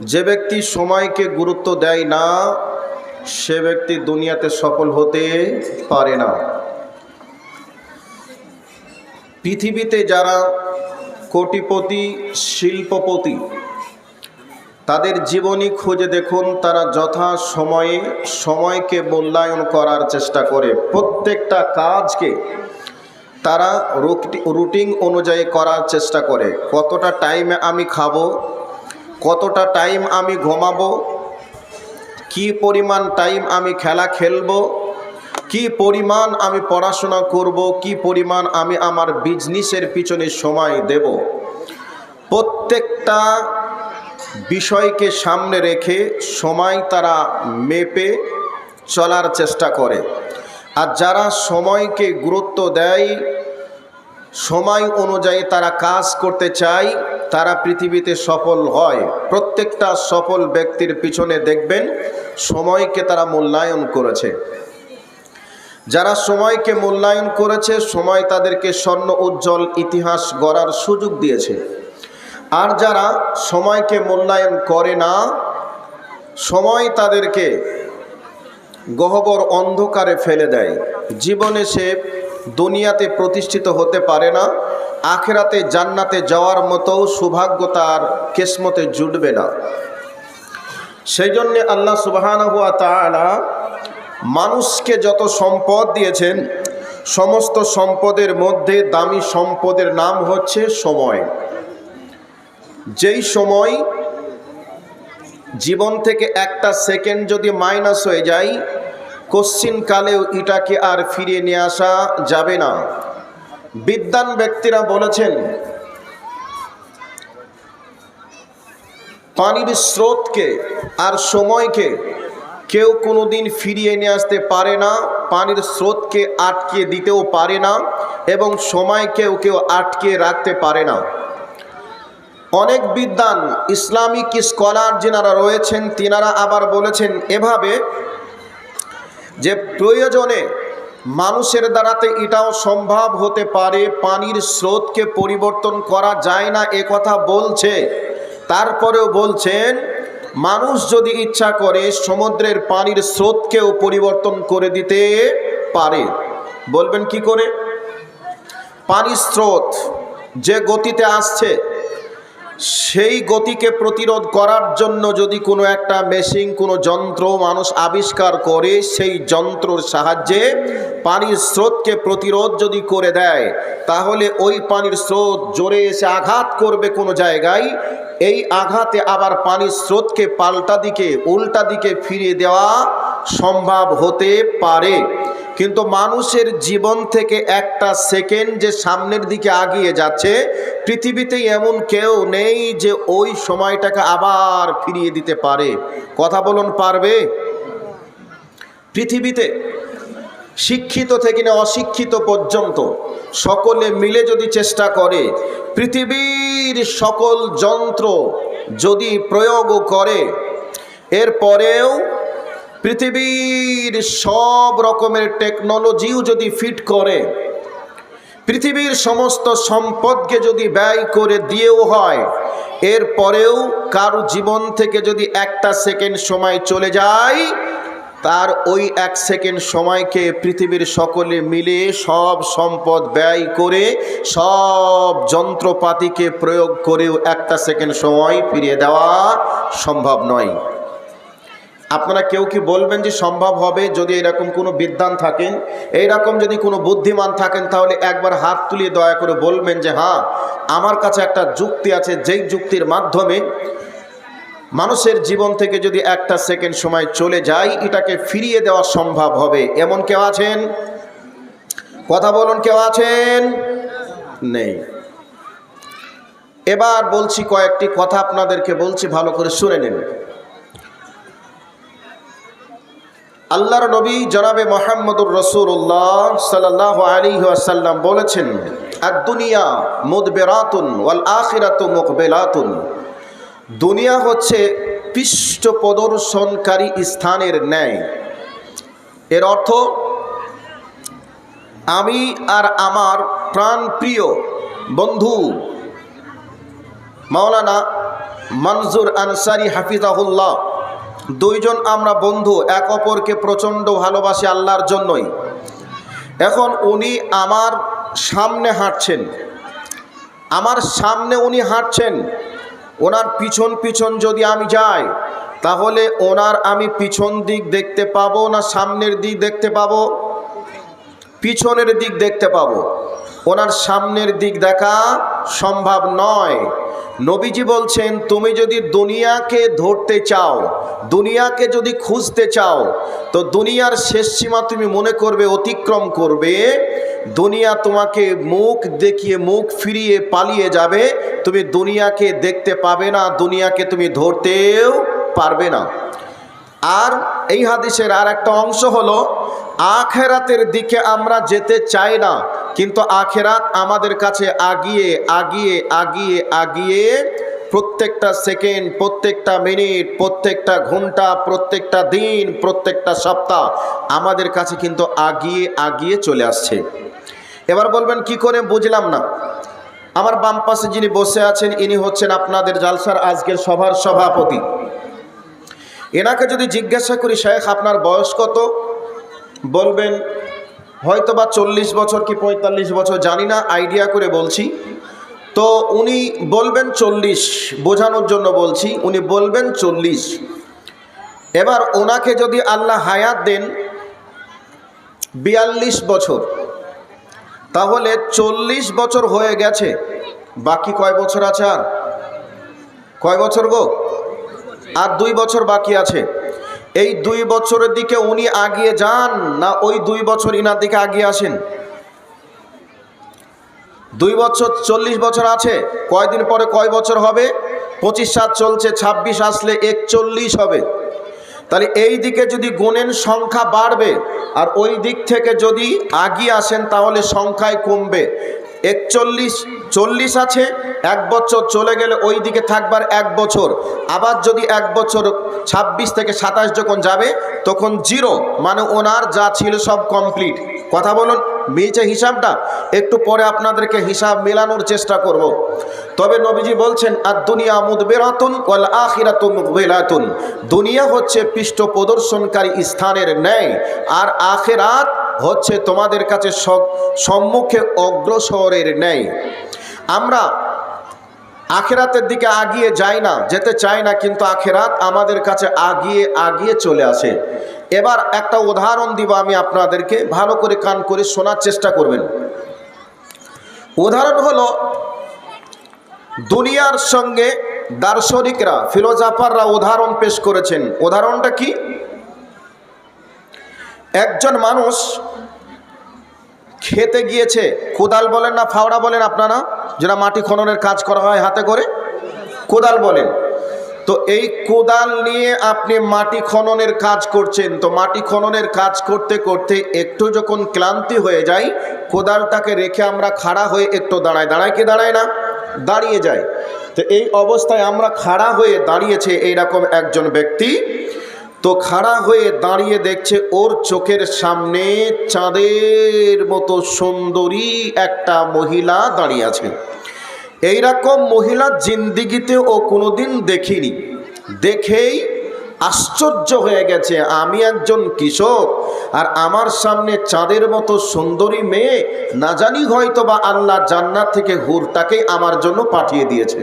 যে ব্যক্তি সময়কে গুরুত্ব দেয় না সে ব্যক্তি দুনিয়াতে সফল হতে পারে না। পৃথিবীতে যারা কোটিপতি, শিল্পপতি, তাদের জীবনী খুঁজে দেখুন, তারা যথা সময়ে সময়কে মূল্যায়ন করার চেষ্টা করে। প্রত্যেকটা কাজকে তারা রুটিন অনুযায়ী করার চেষ্টা করে। কতটা টাইমে আমি খাবো, কতটা টাইম আমি ঘুমাবো, কি পরিমাণ টাইম আমি খেলা খেলবো, কি পরিমাণ আমি পড়াশোনা করব, কি পরিমাণ আমি আমার বিজনেসের পিছনে সময় দেব। প্রত্যেকটা বিষয়কে সামনে রেখে সময় তারা মেপে চলার চেষ্টা করে। আর যারা সময়কে গুরুত্ব দেয়, সময় অনুযায়ী তারা কাজ করতে চায়, তারা পৃথিবীতে সফল হয়। প্রত্যেকটা সফল ব্যক্তির পিছনে দেখবেন সময়কে তারা মূল্যায়ন করেছে। যারা সময়কে মূল্যায়ন করেছে, সময় তাদেরকে স্বর্ণ উজ্জ্বল ইতিহাস গড়ার সুযোগ দিয়েছে। আর যারা সময়কে মূল্যায়ন করে না, সময় তাদেরকে গহ্বর অন্ধকারে ফেলে দেয়। জীবনে সে দুনিয়াতে প্রতিষ্ঠিত হতে পারে না, আখিরাতে জান্নাতে যাওয়ার মতো সৌভাগ্য তার কিসমতে জুটবে না। সেই জন্যে আল্লাহ সুবহানাহু ওয়া তাআলা মানুষকে যত সম্পদ দিয়েছেন, সমস্ত সম্পদের মধ্যে দামি সম্পদের নাম হচ্ছে সময়। যেই সময় জীবন থেকে একটা সেকেন্ড যদি মাইনাস হয়ে যায়, কোশ্চিন কালেও এটাকে আর ফিরিয়ে নিয়ে আসা যাবে না। বিদ্বান ব্যক্তিরা বলেছেন, পানির স্রোতকে আর সময়কে কেউ কোনোদিন ফিরিয়ে নিয়ে আসতে পারে না, পানির স্রোতকে আটকে দিতেও পারে না, এবং সময়কেও কেউ আটকে রাখতে পারে না। অনেক বিদ্বান ইসলামিক স্কলার যিনারা রয়েছেন, তিনারা আবার বলেছেন এভাবে যে প্রয়োজনে মানুষের দ্বারাতে এটাও সম্ভব হতে পারে, পানির স্রোতকে পরিবর্তন করা যায় না এ কথা বলছে। তারপরেও বলছেন মানুষ যদি ইচ্ছা করে সমুদ্রের পানির স্রোতকেও পরিবর্তন করে দিতে পারে। বলবেন কি করে? পানির স্রোত যে গতিতে আসছে, সেই গতিকে প্রতিরোধ করার জন্য যদি কোনো একটা মেশিন, কোনো যন্ত্র মানুষ আবিষ্কার করে, সেই যন্ত্রর সাহায্যে পানির স্রোতকে প্রতিরোধ যদি করে দেয়, তাহলে ওই পানির স্রোত জোরে এসে আঘাত করবে কোনো জায়গায়, এই আঘাতে আবার পানির স্রোতকে উল্টা দিকে ফিরিয়ে দেওয়া সম্ভব হতে পারে। কিন্তু মানুষের জীবন থেকে একটা সেকেন্ড যে সামনের দিকে আগিয়ে যাচ্ছে, পৃথিবীতে এমন কেউ নেই যে ওই সময়টাকে আবার ফিরিয়ে দিতে পারে। কথা বলুন, পারবে? পৃথিবীতে শিক্ষিত থেকে না অশিক্ষিত পর্যন্ত সকলে মিলে যদি চেষ্টা করে, পৃথিবীর সকল যন্ত্র যদি প্রয়োগ করে, এরপরেও পৃথিবীর সব রকমের টেকনোলজিও যদি ফিট করে, পৃথিবীর সমস্ত সম্পদকে যদি ব্যয় করে দিয়েও হয়, এরপরেও কারো জীবন থেকে যদি একটা সেকেন্ড সময় চলে যায়, তার ওই এক সেকেন্ড সময়কে পৃথিবীর সকলে মিলে সব সম্পদ ব্যয় করে, সব যন্ত্রপাতিকে প্রয়োগ করেও একটা সেকেন্ড সময় ফিরিয়ে দেওয়া সম্ভব নয়। আপনারা কেউ কি বলবেন যে সম্ভব হবে? যদি এরকম কোনো বিদ্বান থাকেন, এইরকম যদি কোনো বুদ্ধিমান থাকেন, তাহলে একবার হাত তুলিয়ে দয়া করে বলবেন যে হ্যাঁ, আমার কাছে একটা যুক্তি আছে, যেই যুক্তির মাধ্যমে মানুষের জীবন থেকে যদি একটা সেকেন্ড সময় চলে যায়, এটাকে ফিরিয়ে দেওয়া সম্ভব হবে। এমন কেউ আছেন? কথা বলুন, কেউ আছেন? নেই। এবার বলছি, কয়েকটি কথা আপনাদেরকে বলছি, ভালো করে শুনে নেন। আল্লাহর নবী জনাবে মুহাম্মদুর রাসূলুল্লাহ সাল্লাল্লাহু আলাইহি ওয়াসাল্লাম বলেছেন, আদ-দুনিয়া মুদবিরাতুন ওয়াল আখিরাতু মুকবিলাতুন। দুনিয়া হচ্ছে পৃষ্ঠ প্রদর্শনকারী স্থানের ন্যায়। এর অর্থ, আমি আর আমার প্রাণ প্রিয় বন্ধু মাওলানা মনজুর আনসারী হাফিজাহুল্লাহ, দুইজন আমরা বন্ধু, এক অপরকে প্রচণ্ড ভালোবাসি আল্লাহর জন্যই। এখন উনি আমার সামনে হাঁটছেন, আমার সামনে উনি হাঁটছেন, ওনার পিছন পিছন যদি আমি যাই তাহলে ওনার আমি পিছন দিক দেখতে পাবো না সামনের দিক দেখতে পাবো? পিছনের দিক দেখতে পাবো, ওনার সামনের দিক দেখা সম্ভব নয়। নবীজি বলছেন, তুমি যদি দুনিয়াকে ধরতে চাও, দুনিয়াকে যদি খুঁজতে চাও, তো দুনিয়ার শেষ সীমা তুমি মনে করবে অতিক্রম করবে, দুনিয়া তোমাকে মুখ দেখিয়ে মুখ ফিরিয়ে পালিয়ে যাবে, তুমি দুনিয়াকে দেখতে পাবে না, দুনিয়াকে তুমি ধরতেও পারবে না। আর এই হাদিসের আর একটা অংশ হলো, আখেরাতের দিকে আমরা যেতে চাই না, কিন্তু আখেরাত আমাদের কাছে আগিয়ে আগিয়ে আগিয়ে আগিয়ে প্রত্যেকটা সেকেন্ড, প্রত্যেকটা মিনিট, প্রত্যেকটা ঘন্টা, প্রত্যেকটা দিন, প্রত্যেকটা সপ্তাহ আমাদের কাছে কিন্তু আগিয়ে আগিয়ে চলে আসছে। এবার বলবেন কি করে, বুঝলাম না। আমার বাম পাশে যিনি বসে আছেন ইনি হচ্ছেন আপনাদের জালসার আজকের সভার সভাপতি। এনাকে যদি জিজ্ঞাসা করি, শেখ আপনার বয়স কত, বলবেন হয়তোবা 40 বছর কি 45 বছর, জানি না, আইডিয়া করে বলছি। তো উনি বলবেন 40, বোঝানোর জন্য বলছি, উনি বলবেন 40। এবার ওনাকে যদি আল্লাহ হায়াত দেন 42 বছর, তাহলে 40 বছর হয়ে গেছে, বাকি কয় বছর আছে? আর কয় বছর গো? আর 2 বছর বাকি আছে। এই 2 বছরের দিকে উনি আগিয়ে যান না ওই 2 বছর ইনার দিকে আগিয়ে আসেন? 2 বছর, 40 বছর আছে, কয়দিন পরে কয় বছর হবে? 25 চলছে, 26 আসলে 41 হবে। তাহলে এই দিকে যদি গুণেন সংখ্যা বাড়বে, আর ওই দিক থেকে যদি আগিয়ে আসেন তাহলে সংখ্যায় কমবে। 41, 40 আছে, 1 বছর চলে গেলে ওই দিকে থাকবার 1 বছর, আবার যদি 1 বছর 26 থেকে 27 যখন যাবে তখন 0, মানে ওনার যা ছিল সব কমপ্লিট। কথা বলুন, মিলছে হিসাবটা? একটু পরে আপনাদেরকে হিসাব মেলানোর চেষ্টা করব। তবে নবীজি বলছেন, আর দুনিয়া মুদবিরাতুন ওয়াল আখিরাতু মুকবিলাতুন, দুনিয়া হচ্ছে পৃষ্ঠ প্রদর্শনকারী স্থানের ন্যায়, আর আখিরাত হচ্ছে তোমাদের কাছে সম্মুখে অগ্রসরের ন্যায়। আমরা আখিরাতের দিকে আগিয়ে যাই না, যেতে চাই না, কিন্তু আখিরাত আমাদের কাছে আগিয়ে আগিয়ে চলে আসে। এবার একটা উদাহরণ দিব আমি আপনাদেরকে, ভালো করে কান করে শোনার চেষ্টা করবেন। উদাহরণ হলো, দুনিয়ার সঙ্গে দার্শনিকরা, ফিলোজফাররা উদাহরণ পেশ করেছেন। উদাহরণটা কি? একজন মানুষ খেতে গিয়েছে, কোদাল বলেন না ফাওড়া বলেন আপনারা, যেটা মাটি খননের কাজ করা হয় হাতে করে, কোদাল বলেন। তো এই কোদাল নিয়ে আপনি মাটি খননের কাজ করছেন। তো মাটি খননের কাজ করতে করতে একটু যখন ক্লান্তি হয়ে যায়, কোদালটাকে রেখে আমরা খাড়া হয়ে একটু দাঁড়াই, দাঁড়ায় কি দাঁড়ায় না? দাঁড়িয়ে যায়। তো এই অবস্থায় আমরা খাড়া হয়ে দাঁড়িয়েছে এইরকম একজন ব্যক্তি, তো খাড়া হয়ে দাঁড়িয়ে দেখছে ওর চোখের সামনে চাঁদের মতো সুন্দরী একটা মহিলা দাঁড়িয়ে আছে। এইরকম মহিলা জিন্দিগিতে ও কোনোদিন দেখিনি। দেখেই আশ্চর্য হয়ে গেছে, আমি একজন কৃষক আর আমার সামনে চাঁদের মতো সুন্দরী মেয়ে, না জানি হয়তো বা আল্লাহ জান্নাত থেকে হুরটাকে আমার জন্য পাঠিয়ে দিয়েছে।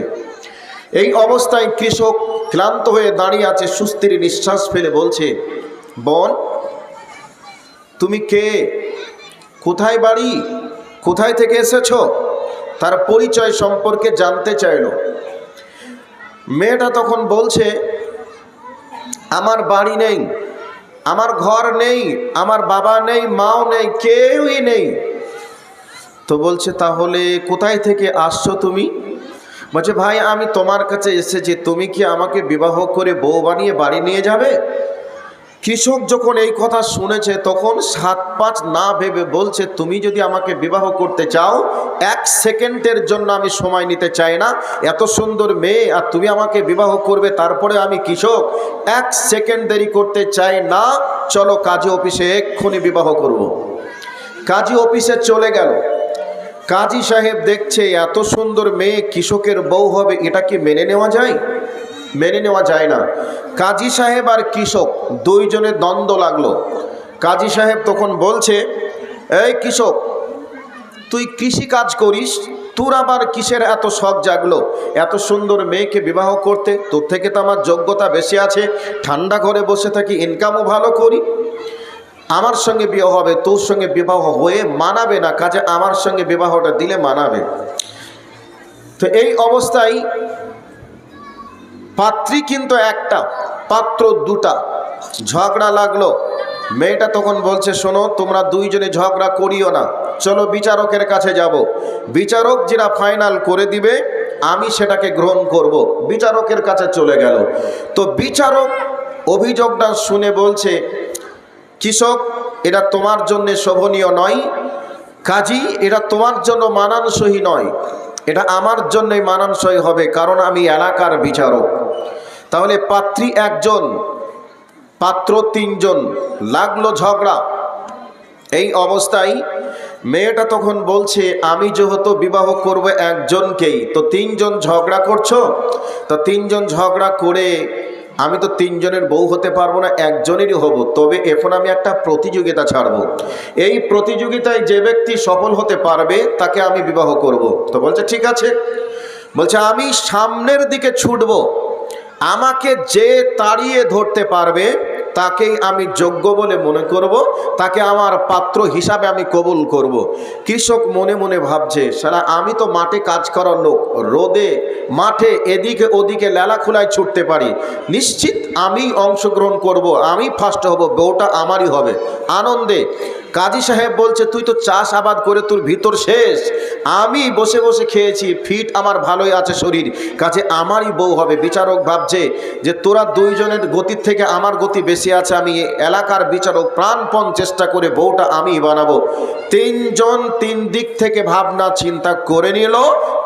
এই অবস্থায় কৃষক ক্লান্ত হয়ে দাঁড়িয়ে আছে, সুস্থির নিঃশ্বাস ফেলে বলছে, বোন তুমি কে, কোথায় বাড়ি, কোথায় থেকে এসেছো? তার পরিচয় সম্পর্কে জানতে চাইল। মেয়েটা তখন বলছে, আমার বাড়ি নেই, আমার ঘর নেই, আমার বাবা নেই, মাও নেই, কেউই নেই। তো বলছে, তাহলে কোথায় থেকে আসছো তুমি? বলছে, ভাই আমি তোমার কাছে এসেছি, তুমি কি আমাকে বিবাহ করে বউ বানিয়ে বাড়ি নিয়ে যাবে? কৃষক যখন এই কথা শুনেছে তখন 7-5 না ভেবে বলছে, তুমি যদি আমাকে বিবাহ করতে চাও, 1 সেকেন্ডের জন্য আমি সময় নিতে চাই না। এত সুন্দর মেয়ে আর তুমি আমাকে বিবাহ করবে, তারপরে আমি কৃষক, 1 সেকেন্ড দেরি করতে চাই না, চলো কাজী অফিসে এক্ষুনি বিবাহ করব। কাজী অফিসে চলে গেল। কাজী সাহেব দেখছে এত সুন্দর মেয়ে কৃষকের বউ হবে, এটা কি মেনে নেওয়া যায়? মেনে নেওয়া যায় না। কাজী সাহেব আর কৃষক দুইজনের দ্বন্দ্ব লাগলো। কাজী সাহেব তখন বলছে, এই কৃষক, তুই কৃষি কাজ করিস, তোর আবার কিসের এত শখ জাগলো এত সুন্দর মেয়েকে বিবাহ করতে? তোর থেকে তো আমার যোগ্যতা বেশি আছে, ঠান্ডা ঘরে বসে থাকি, ইনকামও ভালো করি, আমার সঙ্গে বিবাহ হবে, তোর সঙ্গে বিবাহ হয়ে মানাবে না, কাজে আমার সঙ্গে বিবাহটা দিলে মানাবে। তো এই অবস্থায় পাত্রী কিন্তু একটা, পাত্র দুটা, ঝগড়া লাগলো। মেয়েটা তখন বলছে, শোনো, তোমরা দুইজনে ঝগড়া করিও না, চলো বিচারকের কাছে যাব, বিচারক যেটা ফাইনাল করে দিবে আমি সেটাকে গ্রহণ করব। বিচারকের কাছে চলে গেল। তো বিচারক অভিযোগটা শুনে বলছে, কৃষক, এটা তোমার জন্য শোভনীয় নয়, কাজী এটা তোমার জন্য মানানসই নয়, এটা আমার জন্যই মানানসই হবে, কারণ আমি এলাকার বিচারক। তাহলে পাত্রী একজন, পাত্র তিনজন, লাগলো ঝগড়া। এই অবস্থায় মেয়েটা তখন বলছে, আমি যেহেতু বিবাহ করব একজনকেই, তো তিনজন ঝগড়া করছো, তো তিনজন ঝগড়া করে আমি তো তিনজনের বউ হতে পারবো না, একজনেরই হব। তবে এখন আমি একটা প্রতিযোগিতা ছাড়বো, এই প্রতিযোগিতায় যে ব্যক্তি সফল হতে পারবে তাকে আমি বিবাহ করব। তো বলছে ঠিক আছে। বলছে আমি সামনের দিকে ছুটবো, আমাকে যে তাড়িয়ে ধরতে পারবে তাকেই আমি যোগ্য বলে মনে করব, তাকে আমার পাত্র হিসাবে আমি কবুল করব। কৃষক মনে মনে ভাবছে, সারা আমি তো মাঠে কাজ করার লোক, রোদে মাঠে এদিকে ওদিকে লেলা খোলায় ছুটতে পারি, নিশ্চিত আমি অংশগ্রহণ করব, আমি ফার্স্ট হব, বউটা আমারই হবে। আনন্দে কাজী সাহেব বলছে, তুই তো চাষ আবাদ করে তোর ভিতর শেষ, আমি বসে বসে খেয়েছি, ফিট আমার ভালোই আছে শরীর, কাজে আমারই বউ হবে। বিচারক ভাবছে যে তোরা দুইজনের গতির থেকে আমার গতি বেশি আছে, আমি এলাকার বিচারক, প্রাণপণ চেষ্টা করে বউটা আমি বানাবো। তিনজন তিন দিক থেকে ভাবনা চিন্তা করে নিল,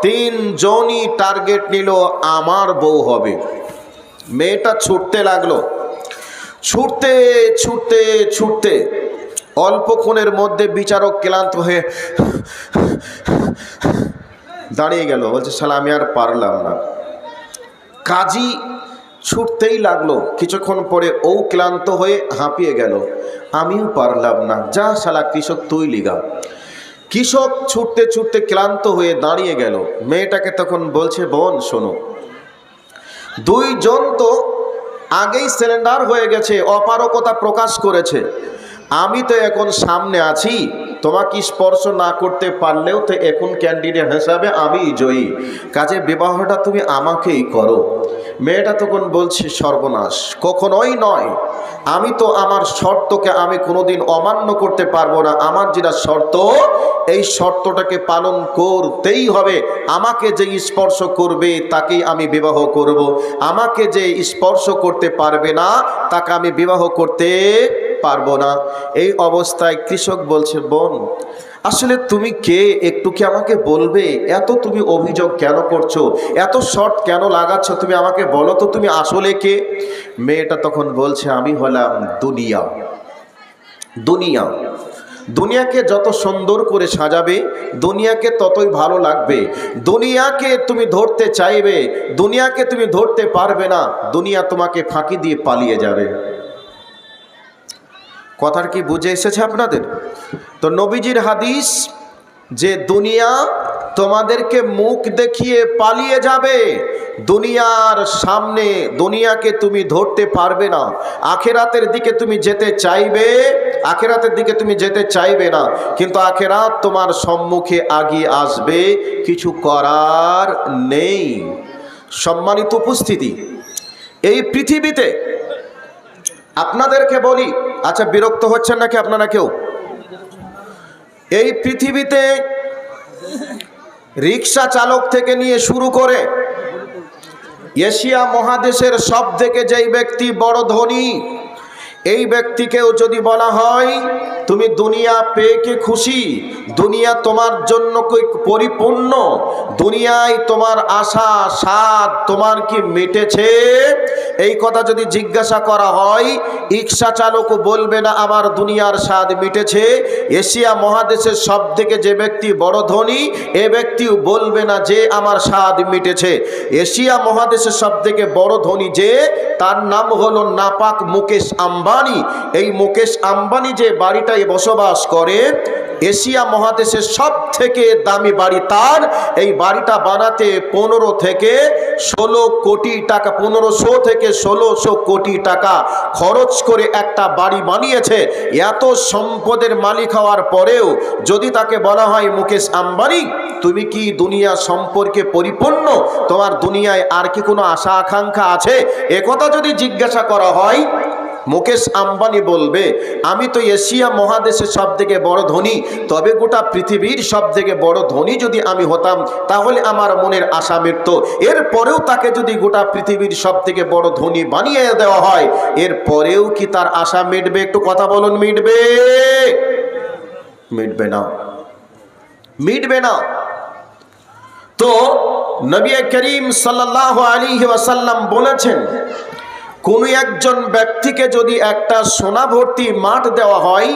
তিনজনই টার্গেট নিল আমার বউ হবে। মেয়েটা ছুটতে লাগলো, ছুটতে ছুটতে ছুটতে অল্পক্ষণের মধ্যে বিচারক ক্লান্ত হয়ে দাঁড়িয়ে গেল। বলছে, শালা আমি আর পারলাম না। কাজী ছুটতেই লাগলো, কিছুক্ষণ পরে ও ক্লান্ত হয়ে হাঁপিয়ে গেল, আমিও পারলাম না, যা শালা কৃষক তুই লিগা। কৃষক ছুটতে ছুটতে ক্লান্ত হয়ে দাঁড়িয়ে গেল। মেয়েটাকে তখন বলছে, বোন শোনো, দুইজন তো আগেই সিলিন্ডার হয়ে গেছে, অপারগতা প্রকাশ করেছে, আমি তো এখন সামনে আছি, তোমাকে স্পর্শ না করতে পারলেও তো এখন ক্যান্ডিডেট হিসাবে আমি জয়ী, কাজে বিবাহটা তুমি আমাকেই করো। মেয়েটা তখন বলছে, সর্বনাশ, কখনোই নয়, আমি তো আমার শর্তকে আমি কোনোদিন অমান্য করতে পারবো না, আমার যেটা শর্ত এই শর্তটাকে পালন করতেই হবে, আমাকে যে স্পর্শ করবে তাকেই আমি বিবাহ করব, আমাকে যে স্পর্শ করতে পারবে না তাকে আমি বিবাহ করতে পারবো না। এই অবস্থায় কৃষক বলছে, বোন আসলে তুমি কে, একটু কি আমাকে বলবে? এত তুমি অভিযোগ কেন করছো, এত শর্ত কেন লাগাচ্ছ, তুমি আমাকে বলো তো তুমি আসলে কে? মেয়েটা তখন বলছে, আমি হলাম দুনিয়া। দুনিয়া, দুনিয়াকে যত সুন্দর করে সাজাবে দুনিয়াকে ততই ভালো লাগবে, দুনিয়াকে তুমি ধরতে চাইবে, দুনিয়াকে তুমি ধরতে পারবে না, দুনিয়া তোমাকে ফাঁকি দিয়ে পালিয়ে যাবে। কথার কি বুঝে এসেছে আপনাদের? তো নবীজির হাদিস যে দুনিয়া তোমাদেরকে মুখ দেখিয়ে পালিয়ে যাবে, দুনিয়ার সামনে দুনিয়াকে তুমি ধরতে পারবে না, আখেরাতের দিকে তুমি যেতে চাইবে, আখেরাতের দিকে তুমি যেতে চাইবে না, কিন্তু আখেরাত তোমার সম্মুখে আগিয়ে আসবে, কিছু করার নেই। সম্মানিত উপস্থিতি, এই পৃথিবীতে আপনাদেরকে বলি, আচ্ছা বিরক্ত হচ্ছেন নাকি আপনারা কেউ? এই পৃথিবীতে রিক্সা চালক থেকে নিয়ে শুরু করে এশিয়া মহাদেশের সব থেকে যেই ব্যক্তি বড় ধনী, এই ব্যক্তিকেও যদি বলা হয় তুমি দুনিয়া পেয়ে কি খুশি, দুনিয়া তোমার জন্য কি পরিপূর্ণ? দুনিয়ায় তোমার আশা স্বাদ তোমার কি মিটেছে? এই কথা যদি জিজ্ঞাসা করা হয়, রিকশা চালক বলবে না আমার দুনিয়ার স্বাদ মিটেছে। এশিয়া মহাদেশের সব থেকে যে ব্যক্তি বড় ধনী, এ ব্যক্তিও বলবে না যে আমার স্বাদ মিটেছে। এশিয়া মহাদেশের সব থেকে বড় ধনী যে, তার নাম হলো নাপাক মুকেশ আম্বানি। এই মুকেশ আম্বানি যে বাড়িটায় বসবাস করে, এশিয়া মহাদেশের সব থেকে দামি বাড়ি তার। এই বাড়িটা বানাতে 15 থেকে 16 কোটি টাকা, 1500 থেকে 1600 কোটি টাকা খরচ করে একটা বাড়ি বানিয়েছে। এত সম্পদের মালিক হওয়ার পরেও যদি তাকে বলা হয় মুকেশ আম্বানি, তুমি কি দুনিয়া সম্পর্কে পরিপূর্ণ? তোমার দুনিয়ায় আর কি কোনো আশা আকাঙ্ক্ষা আছে? একথা যদি জিজ্ঞাসা করা হয়, মুকেশ আম্বানি বলবে আমি তো এশিয়া মহাদেশের সব থেকে বড় ধনী, তবে গোটা পৃথিবীর সব থেকে বড় ধনী যদি আমি হতাম তাহলে আমার মনের আশা মিটত। এরপরেও তাকে যদি গোটা পৃথিবীর সব থেকে বড় ধনী বানিয়ে দেওয়া হয়, এরপরেও কি তার আশা মিটবে? একটু কথা বলুন, মিটবে? মিটবে না, মিটবে না। তো নবী করিম সাল্লাল্লাহু আলাইহি ওয়াসাল্লাম বলেছেন, কোনো একজন ব্যক্তিকে যদি একটা সোনা ভর্তি মাঠ দেওয়া হয়,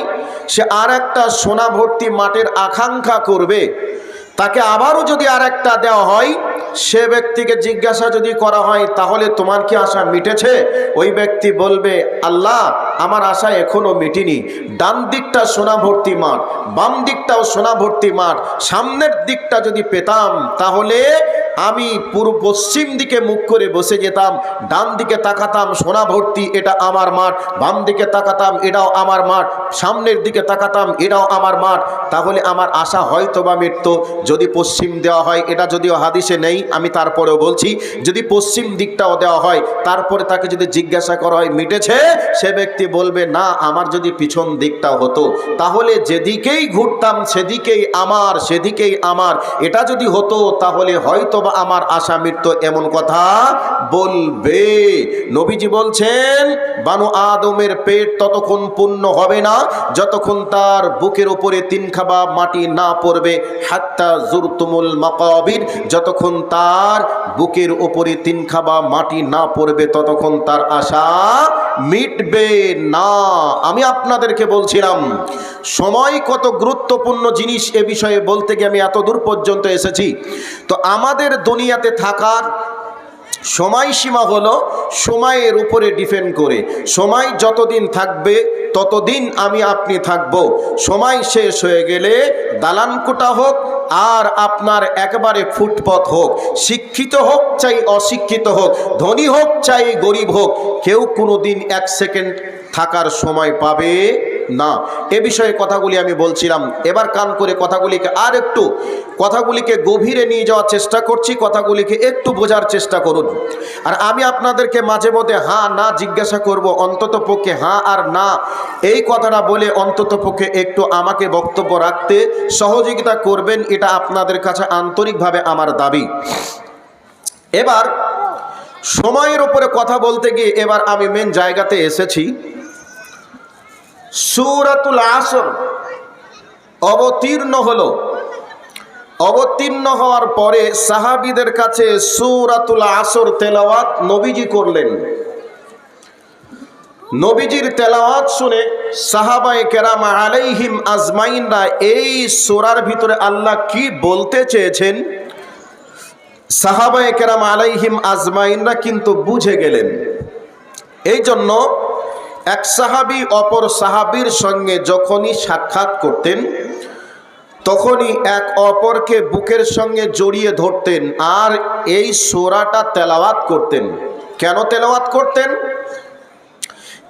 সে আর একটা সোনা ভর্তি মাঠের আকাঙ্ক্ষা করবে। তাকে আবারও যদি আর একটা দেওয়া হয়, সে ব্যক্তিকে জিজ্ঞাসা যদি করা হয় তাহলে তোমার কি আশা মিটেছে? ওই ব্যক্তি বলবে আল্লাহ, আমার আশা এখনো মিটেনি। ডান দিকটা সোনা ভর্তি মাঠ, বাম দিকটাও সোনা ভর্তি মাঠ, সামনের দিকটা যদি পেতাম তাহলে আমি পুরো পশ্চিম দিকে মুখ করে বসে যেতাম, ডান দিকে তাকাতাম সোনা ভর্তি, এটা আমার মাঠ, বাম দিকে তাকাতাম এটাও আমার মাঠ, সামনের দিকে তাকাতাম এটাও আমার মাঠ, তাহলে আমার আশা হয়তো বা মিটত। যদি পশ্চিম দেওয়া হয়, এটা যদিও হাদিসে নেই, আমি তারপরেও বলছি, যদি পশ্চিম দিকটাও দেওয়া হয়, তারপরে তাকে যদি জিজ্ঞাসা করা হয় মিটেছে, সে ব্যক্তি বলবে না, আমার যদি পিছন দিকটাও হতো তাহলে যেদিকেই ঘুরতাম সেদিকেই আমার, সেদিকেই আমার, এটা যদি হতো তাহলে হয়তো বা আমার আশা মিটত, এমন কথা বলবে। নবীজি বলছেন, বানু আদমের পেট ততক্ষণ পূর্ণ হবে না যতক্ষণ তার বুকের উপরে 3 খাবা মাটি না পড়বে, হাত্তা জুরতুমুল মাকাবির, যতক্ষণ তার বুকের উপরে 3 খাবা মাটি না পড়বে ততক্ষণ তার আশা মিটবে না। আমি আপনাদেরকে বলছিলাম সময় কত গুরুত্বপূর্ণ জিনিস, এ বিষয়ে বলতে গিয়ে আমি এত দূর পর্যন্ত এসেছি। তো আমাদের দুনিয়াতে থাকার সময়সীমা হলো সময়ের উপরে ডিপেন্ড করে। সময় যতদিন থাকবে ততদিন আমি আপনি থাকব। সময় শেষ হয়ে গেলে দালান কোঠা হোক আর আপনার একেবারে ফুটপথ হোক, শিক্ষিত হোক চাই অশিক্ষিত হোক, ধনী হোক চাই গরিব হোক, কেউ কোনো দিন 1 সেকেন্ড থাকার সময় পাবে না। এ বিষয়ে কথাগুলি আমি বলছিলাম। এবার কান করে কথাগুলিকে আর একটু, কথাগুলিকে গভীরে নিয়ে যাওয়ার চেষ্টা করছি, কথাগুলিকে একটু বোঝার চেষ্টা করুন। আর আমি আপনাদেরকে মাঝে মধ্যে হ্যাঁ না জিজ্ঞাসা করব, অন্তত পক্ষে হ্যাঁ আর না এই কথাটা বলে অন্তত পক্ষে একটু আমাকে বক্তব্য রাখতে সহযোগিতা করবেন, এটা আপনাদের কাছে আন্তরিকভাবে আমার দাবি। এবার সময়ের উপরে কথা বলতে গিয়ে এবার আমি মেন জায়গাতে এসেছি। সূরাতুল আসর অবতীর্ণ হলো। অবতীর্ণ হওয়ার পরে সাহাবীদের কাছে সূরাতুল আসর তেলাওয়াত নবীজি করলেন। নবীজির তেলাওয়াত শুনে সাহাবায়ে কেরাম আলাইহিম আজমাইনরা এই সূরার ভিতরে আল্লাহ কি বলতে চেয়েছেন, সাহাবায়ে কেরাম আলাইহিম আজমাইনরা কিন্তু বুঝে গেলেন। এই জন্য এক সাহাবী অপর সাহাবীর সঙ্গে যখনই সাক্ষাৎ করতেন তখনই এক অপরকে বুকের সঙ্গে জড়িয়ে ধরতেন আর এই সূরাটা তেলাওয়াত করতেন। কেন তেলাওয়াত করতেন?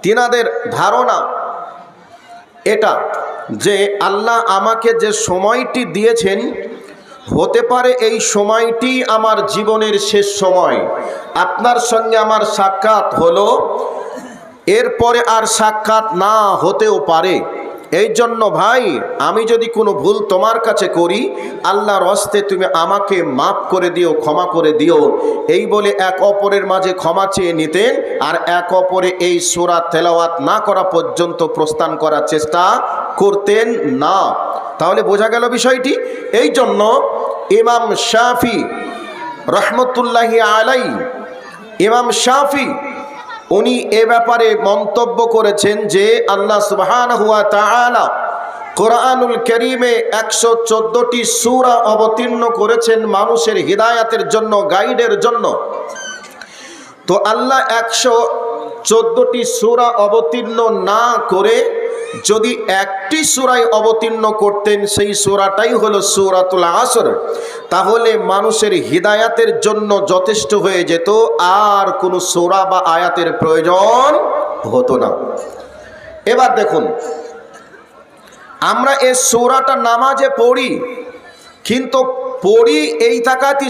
তিনাদের ধারণা এটা যে আল্লাহ আমাকে যে সময়টি দিয়েছেন, হতে পারে এই সময়টি আমার জীবনের শেষ সময়। আপনার সঙ্গে আমার সাক্ষাৎ হলো, এরপরে আর সাক্ষাৎ না হতেও পারে। এই জন্য ভাই, আমি যদি কোনো ভুল তোমার কাছে করি, আল্লাহর হস্তে তুমি আমাকে মাফ করে দিও, ক্ষমা করে দিও, এই বলে এক অপরের মাঝে ক্ষমা চেয়ে নিতেন আর এক অপরে এই সূরা তেলাওয়াত না করা পর্যন্ত প্রস্থান করার চেষ্টা করতেন না। তাহলে বোঝা গেল বিষয়টি। এই জন্য ইমাম শাফি রহমতুল্লাহি আলাই, ইমাম শাফি উনি এ ব্যাপারে মন্তব্য করেছেন যে আল্লাহ সুবহানাহু ওয়া তাআলা কোরআনুল কারীমে 114টি সূরা অবতীর্ণ করেছেন মানুষের হিদায়াতের জন্য, গাইডের জন্য। তো আল্লাহ 114টি সূরা অবতীর্ণ না করে যদি একটি সূরায় অবতীর্ণ করতেন, সেই সূরাটাই হলো সূরাতুল আসর, তাহলে মানুষের হিদায়াতের জন্য যথেষ্ট হয়ে যেত, আর কোনো সূরা বা আয়াতের প্রয়োজন হতো না। এবার দেখুন, আমরা এই সূরাটা নামাজে পড়ি, কিন্তু পড়ি এই তাকাতি